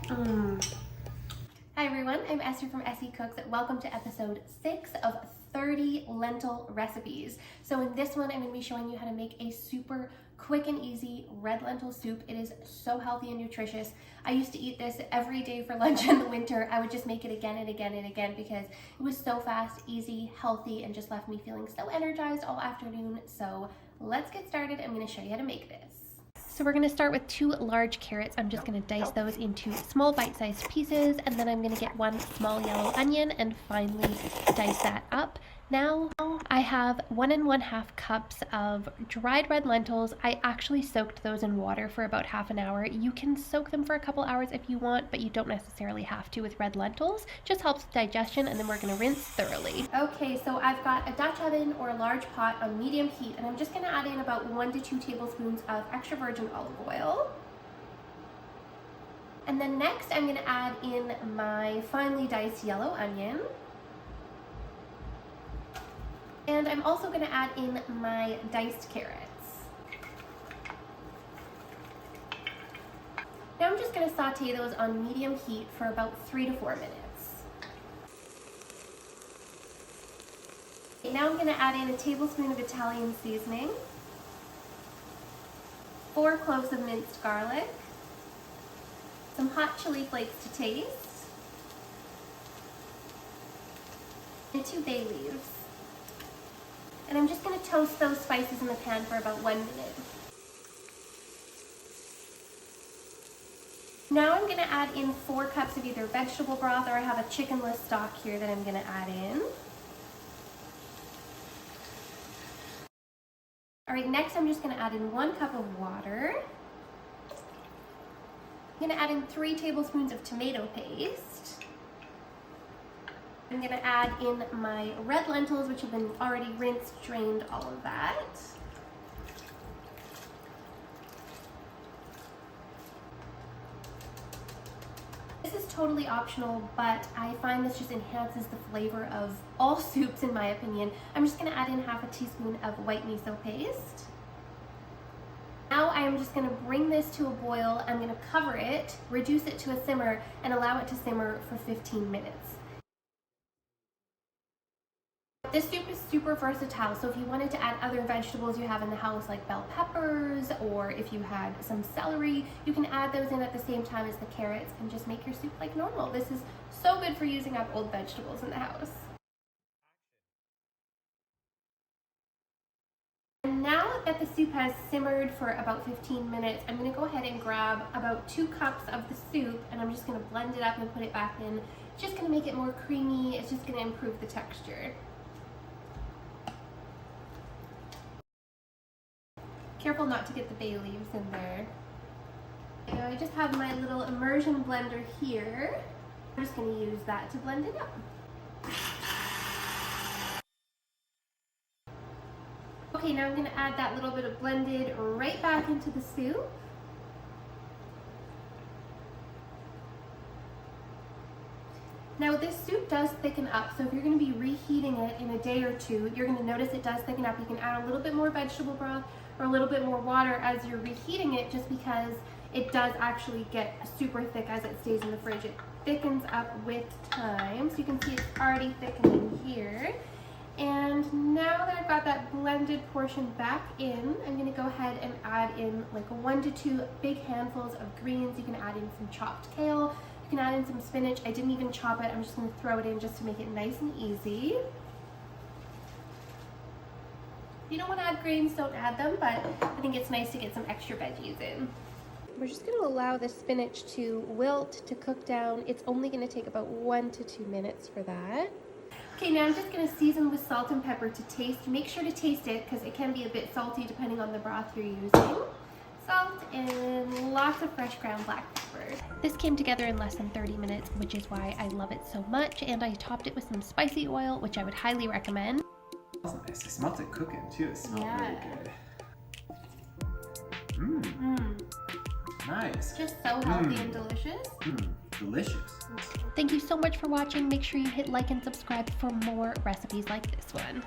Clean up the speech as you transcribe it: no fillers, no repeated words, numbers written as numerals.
Hi everyone, I'm Esther from Essie Cooks. Welcome to episode 6 of 30 lentil recipes. So in this one, I'm going to be showing you how to make a super quick and easy red lentil soup. It is so healthy and nutritious. I used to eat this every day for lunch in the winter. I would just make it again and again and again because it was so fast, easy, healthy, and just left me feeling so energized all afternoon. So let's get started. I'm going to show you how to make this. So we're going to start with 2 large carrots. I'm just going to dice those into small bite-sized pieces, and then I'm going to get 1 small yellow onion and finally dice that up. Now I have 1 1/2 cups of dried red lentils. I actually soaked those in water for about half an hour. You can soak them for a couple hours if you want, but you don't necessarily have to with red lentils. Just helps with digestion, and then we're going to rinse thoroughly. Okay, so I've got a Dutch oven or a large pot on medium heat, and I'm just going to add in about 1 to 2 tablespoons of extra virgin olive oil. And then next I'm going to add in my finely diced yellow onion. And I'm also going to add in my diced carrots. Now I'm just going to saute those on medium heat for about 3 to 4 minutes. Okay, now I'm going to add in a tablespoon of Italian seasoning, 4 cloves of minced garlic, some hot chili flakes to taste, and 2 bay leaves. And I'm just going to toast those spices in the pan for about 1 minute. Now I'm going to add in 4 cups of either vegetable broth, or I have a chickenless stock here that I'm going to add in. Alright, next I'm just going to add in 1 cup of water. I'm going to add in 3 tablespoons of tomato paste. I'm going to add in my red lentils, which have been already rinsed, drained, all of that. This is totally optional, but I find this just enhances the flavor of all soups in my opinion. I'm just going to add in half a teaspoon of white miso paste. Now I am just going to bring this to a boil. I'm going to cover it, reduce it to a simmer, and allow it to simmer for 15 minutes. This soup is super versatile, so if you wanted to add other vegetables you have in the house like bell peppers, or if you had some celery, you can add those in at the same time as the carrots and just make your soup like normal. This is so good for using up old vegetables in the house. And now that the soup has simmered for about 15 minutes, I'm going to go ahead and grab about 2 cups of the soup, and I'm just going to blend it up and put it back in. It's just going to make it more creamy. It's just going to improve the texture. Careful not to get the bay leaves in there. Now I just have my little immersion blender here. I'm just going to use that to blend it up. Okay, now I'm going to add that little bit of blended right back into the soup. Now this soup does thicken up, so if you're going to be reheating it in a day or 2, you're going to notice it does thicken up. You can add a little bit more vegetable broth or a little bit more water as you're reheating it, just because it does actually get super thick as it stays in the fridge. It thickens up with time, so you can see it's already thickening here. And now that I've got that blended portion back in, I'm going to go ahead and add in like 1 to 2 big handfuls of greens. You can add in some chopped kale. You can add in some spinach. I didn't even chop it. I'm just going to throw it in just to make it nice and easy. If you don't want to add greens, don't add them, but I think it's nice to get some extra veggies in. We're just going to allow the spinach to wilt, to cook down. It's only going to take about 1 to 2 minutes for that. Okay, now I'm just going to season with salt and pepper to taste. Make sure to taste it because it can be a bit salty depending on the broth you're using. Salt and lots of fresh ground black pepper. This came together in less than 30 minutes, which is why I love it so much, and I topped it with some spicy oil, which I would highly recommend. That smells nice. It smelled it cooking too. It smelled really good. Nice. Just so healthy and delicious. Delicious. Thank you so much for watching. Make sure you hit like and subscribe for more recipes like this one.